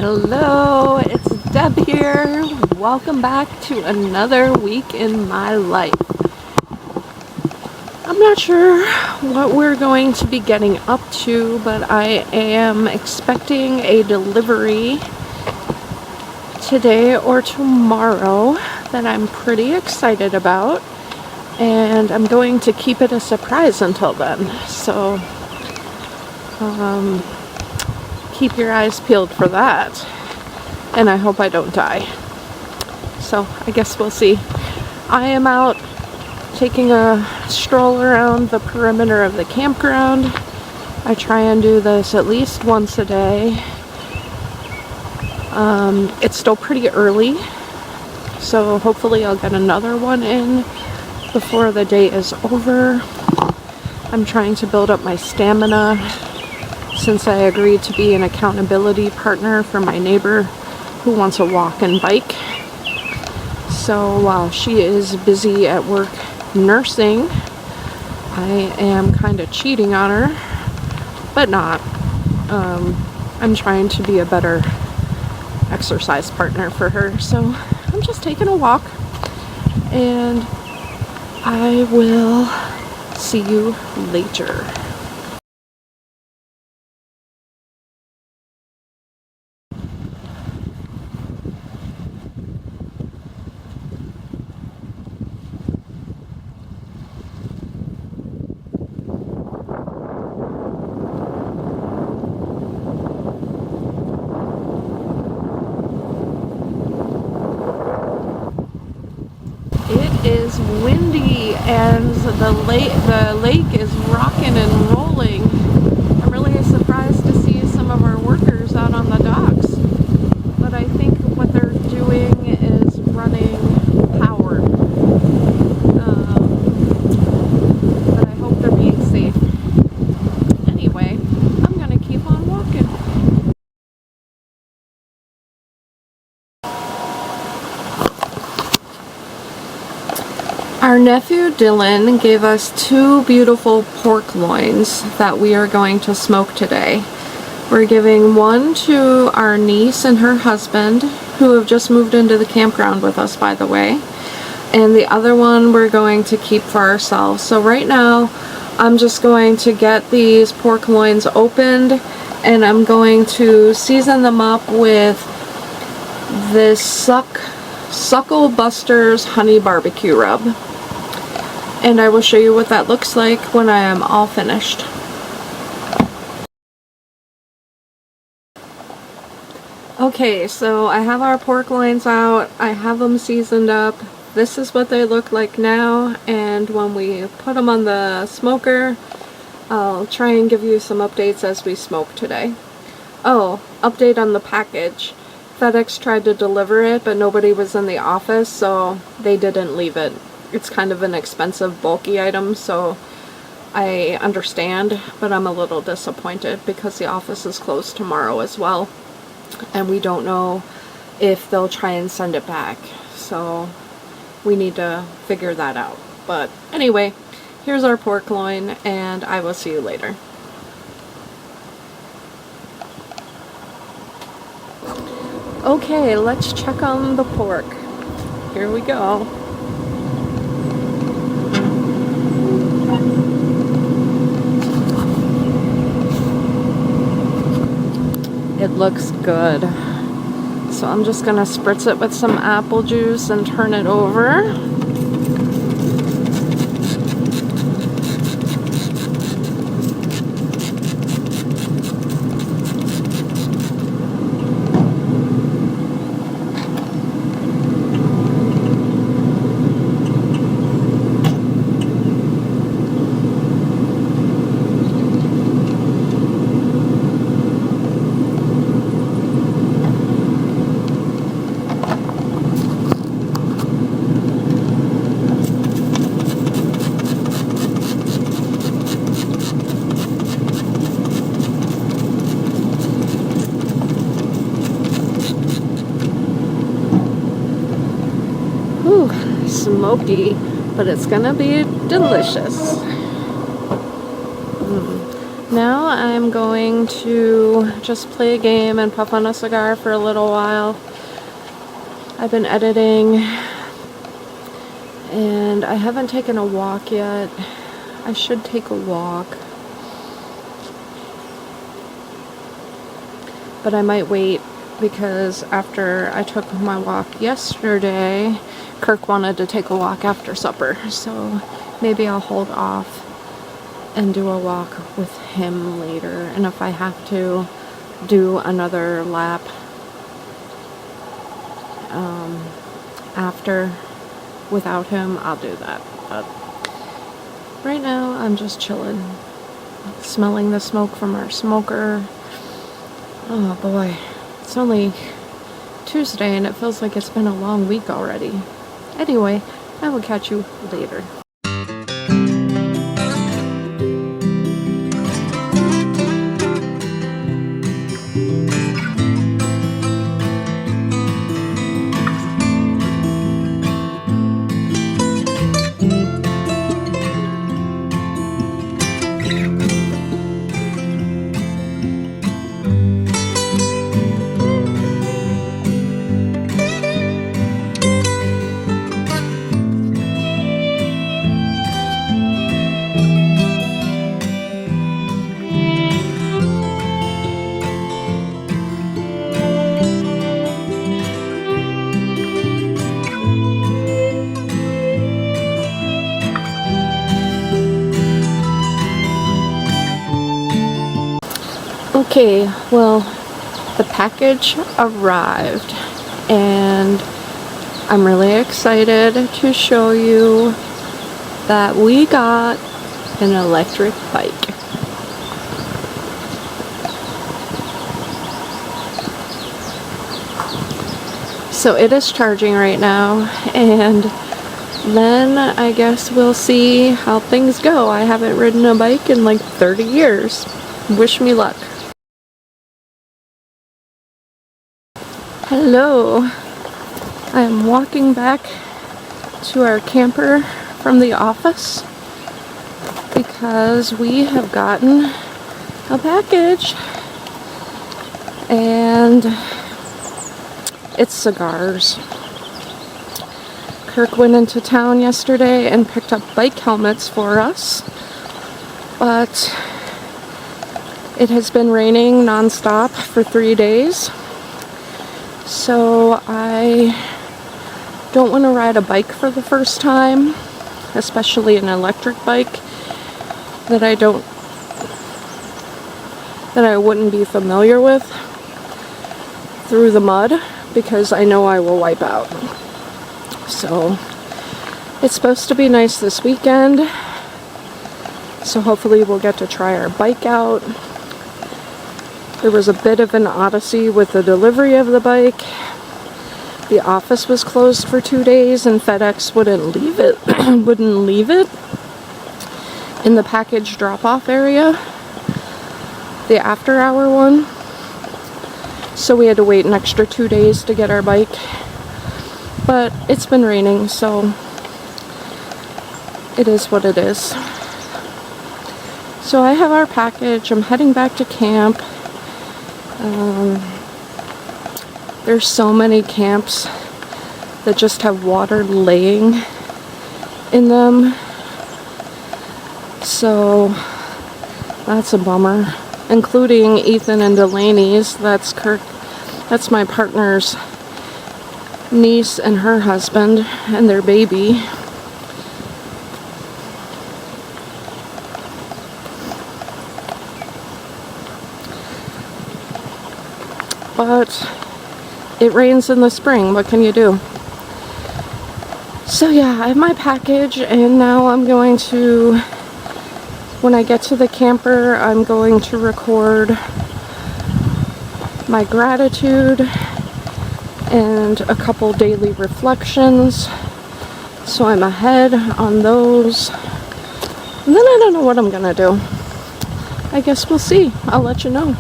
Hello, it's Deb here. Welcome back to another week in my life. I'm not sure what we're going to be getting up to, but I am expecting a delivery today or tomorrow that I'm pretty excited about, and I'm going to keep it a surprise until then. So keep your eyes peeled for that, and I hope I don't die. So I guess we'll see. I am out taking a stroll around the perimeter of the campground. I try and do this at least once a day. It's still pretty early, so hopefully I'll get another one in before the day is over. I'm trying to build up my stamina since I agreed to be an accountability partner for my neighbor who wants a walk and bike. So while she is busy at work nursing, I am kind of cheating on her, but not. I'm trying to be a better exercise partner for her. So I'm just taking a walk, and I will see you later. It is windy and the lake is rocking and rolling. I'm really surprised to see some of our workers out on the docks, but I think what they're doing is running power. But I hope they're being safe. Anyway, I'm gonna keep on walking. Our nephew Dylan gave us 2 beautiful pork loins that we are going to smoke today. We're giving one to our niece and her husband, who have just moved into the campground with us, by the way, and the other one we're going to keep for ourselves. So right now I'm just going to get these pork loins opened, and I'm going to season them up with this Suckle Buster's honey barbecue rub. And I will show you what that looks like when I am all finished. Okay, so I have our pork loins out. I have them seasoned up. This is what they look like now, and when we put them on the smoker, I'll try and give you some updates as we smoke today. Oh, update on the package. FedEx tried to deliver it, but nobody was in the office, so they didn't leave it. It's kind of an expensive, bulky item, so I understand, but I'm a little disappointed because the office is closed tomorrow as well, and we don't know if they'll try and send it back, so we need to figure that out. But anyway, here's our pork loin, and I will see you later. Okay, let's check on the pork. Here we go. It looks good. So I'm just gonna spritz it with some apple juice and turn it over. smoky, but it's gonna be delicious. Now I'm going to just play a game and puff on a cigar for a little while. I've been editing and I haven't taken a walk yet. I should take a walk, but I might wait because after I took my walk yesterday, Kirk wanted to take a walk after supper, so maybe I'll hold off and do a walk with him later, and if I have to do another lap after without him, I'll do that. But right now I'm just chilling, smelling the smoke from our smoker. Oh boy, it's only Tuesday and it feels like it's been a long week already. Anyway, I will catch you later. Okay, well, the package arrived and I'm really excited to show you that we got an electric bike. So it is charging right now, and then I guess we'll see how things go. I haven't ridden a bike in like 30 years. Wish me luck. Hello, I am walking back to our camper from the office because we have gotten a package and it's cigars. Kirk went into town yesterday and picked up bike helmets for us, but it has been raining non-stop for 3 days. So I don't want to ride a bike for the first time, especially an electric bike that I wouldn't be familiar with through the mud, because I know I will wipe out. So it's supposed to be nice this weekend, so hopefully we'll get to try our bike out. There was a bit of an odyssey with the delivery of the bike. The office was closed for 2 days and FedEx wouldn't leave it in the package drop-off area, the after-hour one. So we had to wait an extra 2 days to get our bike. But it's been raining, so it is what it is. So I have our package. I'm heading back to camp. There's so many camps that just have water laying in them, so that's a bummer, including Ethan and Delaney's. That's my partner's niece and her husband and their baby. But it rains in the spring, what can you do? So yeah, I have my package, and now I'm going to, when I get to the camper, I'm going to record my gratitude and a couple daily reflections, so I'm ahead on those. And then I don't know what I'm gonna do. I guess we'll see. I'll let you know.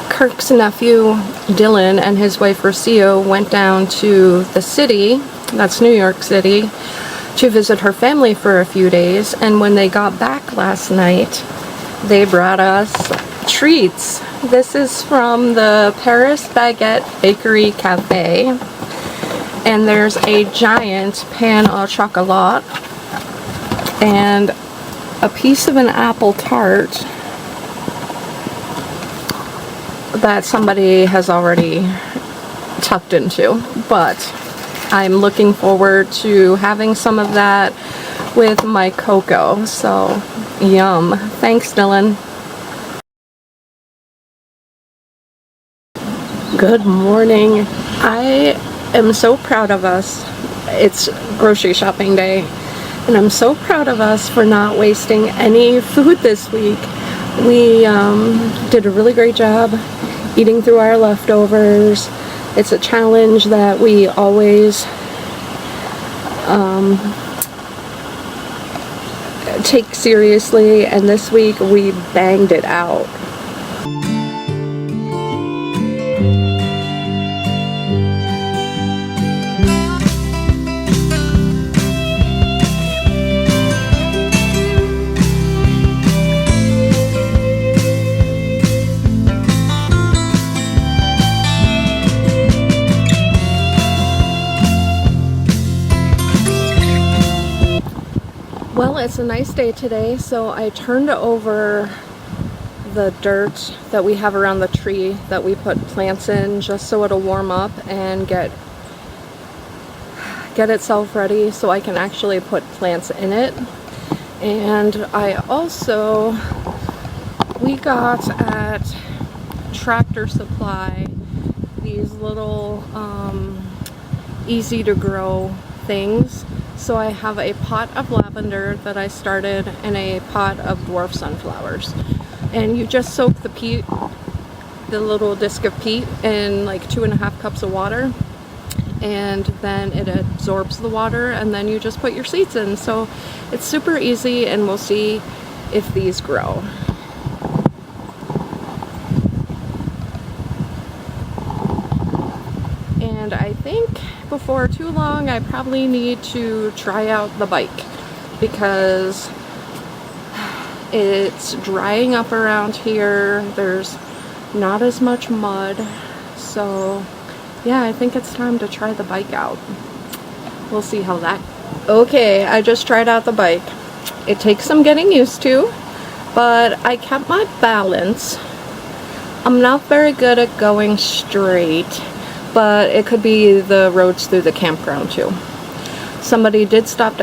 Kirk's nephew Dylan and his wife Rocio went down to the city, that's New York City, to visit her family for a few days, and when they got back last night, they brought us treats. This is from the Paris Baguette Bakery Cafe, and there's a giant pan au chocolat and a piece of an apple tart that somebody has already tucked into, but I'm looking forward to having some of that with my cocoa. So yum. Thanks, Dylan. Good morning. I am so proud of us. It's grocery shopping day, and I'm so proud of us for not wasting any food this week. We did a really great job eating through our leftovers. It's a challenge that we always take seriously, and this week we banged it out. Well, it's a nice day today, so I turned over the dirt that we have around the tree that we put plants in, just so it'll warm up and get itself ready so I can actually put plants in it. And we got at Tractor Supply these little easy to grow things. So I have a pot of lavender that I started and a pot of dwarf sunflowers. And you just soak the peat, the little disc of peat, in like 2.5 cups of water. And then it absorbs the water, and then you just put your seeds in. So it's super easy, and we'll see if these grow. And I think before too long I probably need to try out the bike, because it's drying up around here. There's not as much mud, so yeah, I think it's time to try the bike out. We'll see how that. Okay, I just tried out the bike. It takes some getting used to, but I kept my balance. I'm not very good at going straight, but it could be the roads through the campground too. Somebody did stop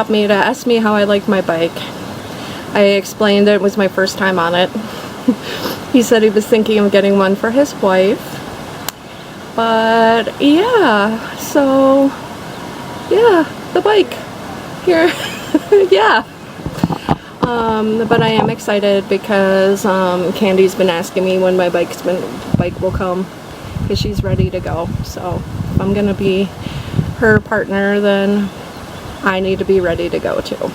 me to ask me how I liked my bike. I explained it was my first time on it. He said he was thinking of getting one for his wife. But yeah, so yeah, the bike here. Yeah. But I am excited because Candy's been asking me when my bike will come, because she's ready to go. So if I'm gonna be her partner, then I need to be ready to go too.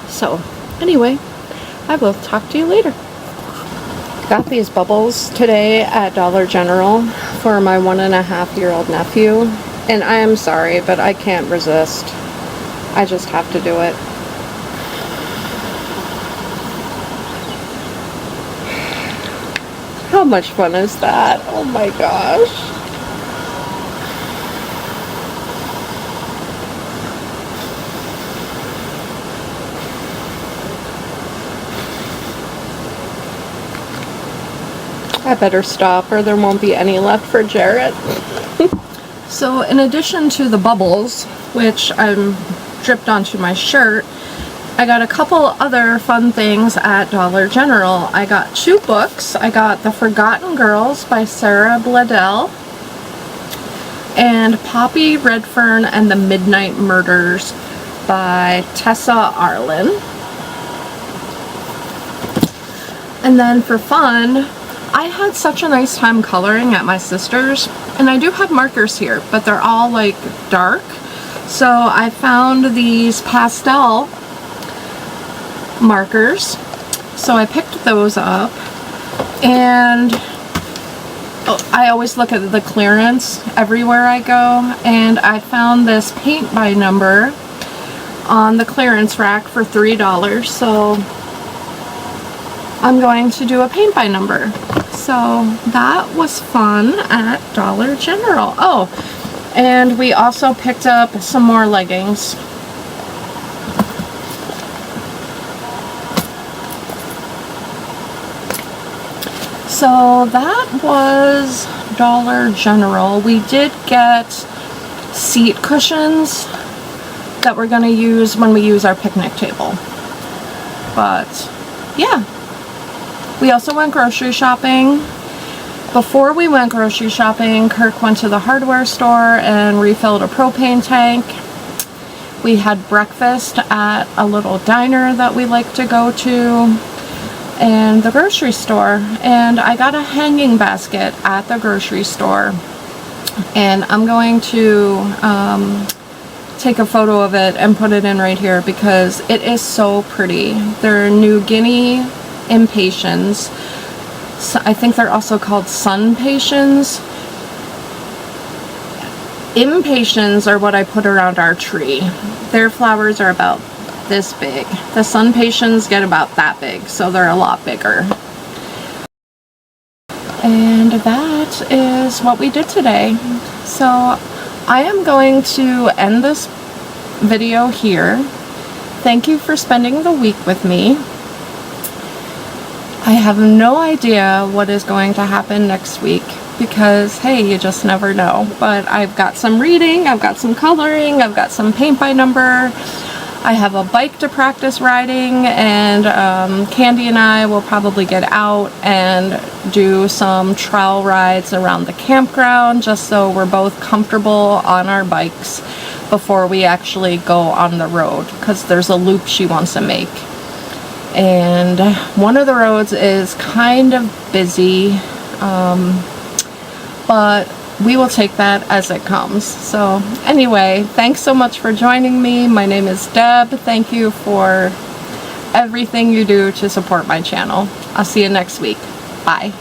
So anyway, I will talk to you later. Got these bubbles today at Dollar General for my 1.5-year-old nephew, and I am sorry, but I can't resist. I just have to do it. How much fun is that? Oh my gosh. I better stop or there won't be any left for Jarrett. So in addition to the bubbles, which I'm dripped onto my shirt, I got a couple other fun things at Dollar General. I got 2 books. I got The Forgotten Girls by Sarah Bladell and Poppy Redfern and the Midnight Murders by Tessa Arlen. And then for fun, I had such a nice time coloring at my sister's, and I do have markers here, but they're all like dark. So I found these pastel markers, so I picked those up, and I always look at the clearance everywhere I go, and I found this paint by number on the clearance rack for $3. So I'm going to do a paint by number. So that was fun at Dollar General. Oh, and we also picked up some more leggings. So that was Dollar General. We did get seat cushions that we're going to use when we use our picnic table. But yeah, we also went grocery shopping. Before we went grocery shopping, Kirk went to the hardware store and refilled a propane tank. We had breakfast at a little diner that we like to go to, and the grocery store. And I got a hanging basket at the grocery store, and I'm going to take a photo of it and put it in right here because it is so pretty. They're New Guinea impatiens. So I think they're also called sun patiens. Impatiens are what I put around our tree. Their flowers are about this big. The sun patiens get about that big, so they're a lot bigger. And that is what we did today. So I am going to end this video here. Thank you for spending the week with me. I have no idea what is going to happen next week because, hey, you just never know. But I've got some reading, I've got some coloring, I've got some paint by number, I have a bike to practice riding, and Candy and I will probably get out and do some trail rides around the campground just so we're both comfortable on our bikes before we actually go on the road, because there's a loop she wants to make. And one of the roads is kind of busy, but we will take that as it comes. So anyway, thanks so much for joining me. My name is Deb. Thank you for everything you do to support my channel. I'll see you next week. Bye.